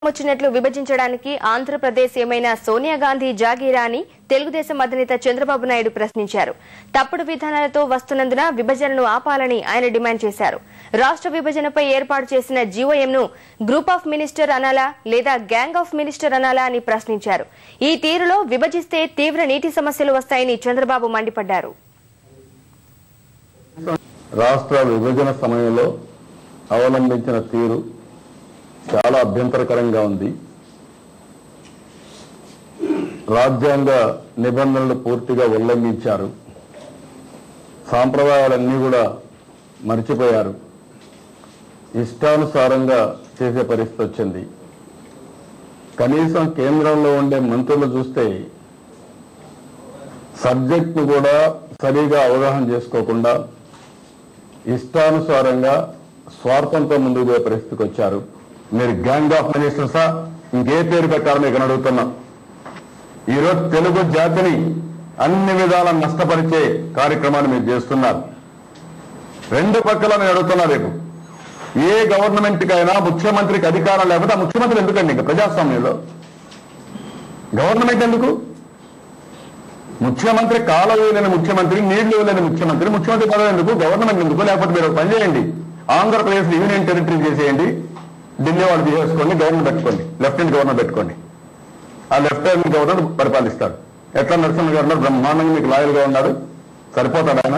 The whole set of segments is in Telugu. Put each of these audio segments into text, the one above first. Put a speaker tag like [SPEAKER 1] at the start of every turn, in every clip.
[SPEAKER 1] వచ్చినట్లు విభజించడానికి ఆంధ్రప్రదేశ్ ఏమైనా సోనియా గాంధీ జాగీరా అని తెలుగుదేశం అధినేత చంద్రబాబు నాయుడు ప్రశ్నించారు. తప్పుడు విధానాలతో వస్తున్నందున విభజనను ఆపాలని ఆయన డిమాండ్ చేశారు. రాష్ట్ర విభజనపై ఏర్పాటు చేసిన జీఓఎంను గ్రూప్ ఆఫ్ మినిస్టర్ అనాలా లేదా గ్యాంగ్ ఆఫ్ మినిస్టర్ అనాలా అని ప్రశ్నించారు. ఈ తీరులో విభజిస్తే తీవ్ర నీటి సమస్యలు వస్తాయని చంద్రబాబు మండిపడ్డారు.
[SPEAKER 2] రాష్ట్ర విభజన సమయంలో అవలంబించిన తీరు చాలా అభ్యంతరకరంగా ఉంది. రాజ్యాంగ నిబంధనలు పూర్తిగా ఉల్లంఘించారు. సాంప్రదాయాలన్నీ కూడా మర్చిపోయారు. ఇష్టానుసారంగా చేసే పరిస్థితి వచ్చింది. కనీసం కేంద్రంలో ఉండే మంత్రులు చూస్తే సబ్జెక్ట్ను కూడా సరిగా అవగాహన చేసుకోకుండా ఇష్టానుసారంగా స్వార్థంతో ముందుకు పోయే పరిస్థితికి వచ్చారు. మీరు గ్యాంగ్ ఆఫ్ మినిస్టర్సా ఇంకే పేరు పెట్టాలని ఇక్కడ అడుగుతున్నాం. ఈరోజు తెలుగు జాతిని అన్ని విధాల నష్టపరిచే కార్యక్రమాన్ని మీరు చేస్తున్నారు. రెండు పక్కల నేను అడుగుతున్నా, రేపు ఏ గవర్నమెంట్కైనా ముఖ్యమంత్రికి అధికారం లేకపోతే ఆ ముఖ్యమంత్రి ఎందుకండి ఇంకా ప్రజాస్వామ్యంలో గవర్నమెంట్ ఎందుకు? ముఖ్యమంత్రి కాలువ లేని ముఖ్యమంత్రి, నీళ్లు లేని ముఖ్యమంత్రి, ముఖ్యమంత్రి పదవి ఎందుకు? గవర్నమెంట్ ఎందుకు? లేకపోతే మీరు పని చేయండి, ఆంధ్రప్రదేశ్ యూనియన్ టెరిటరీ చేసేయండి, ఢిల్లీ వాళ్ళు తీసేసుకోండి, గవర్నమెంట్ పెట్టుకోండి, లెఫ్టినెంట్ గవర్నర్ పెట్టుకోండి. ఆ లెఫ్టినెంట్ గవర్నర్ పరిపాలిస్తాడు. ఎట్లా నరసింహ గవర్నర్ బ్రహ్మాండంగా మీకు లాయల్గా ఉన్నాడు, సరిపోతాడు, ఆయన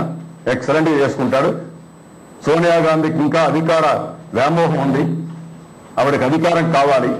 [SPEAKER 2] ఎక్సలెంట్గా చేసుకుంటాడు. సోనియా గాంధీకి ఇంకా అధికార వ్యామోహం ఉంది, ఆవిడకి అధికారం కావాలి.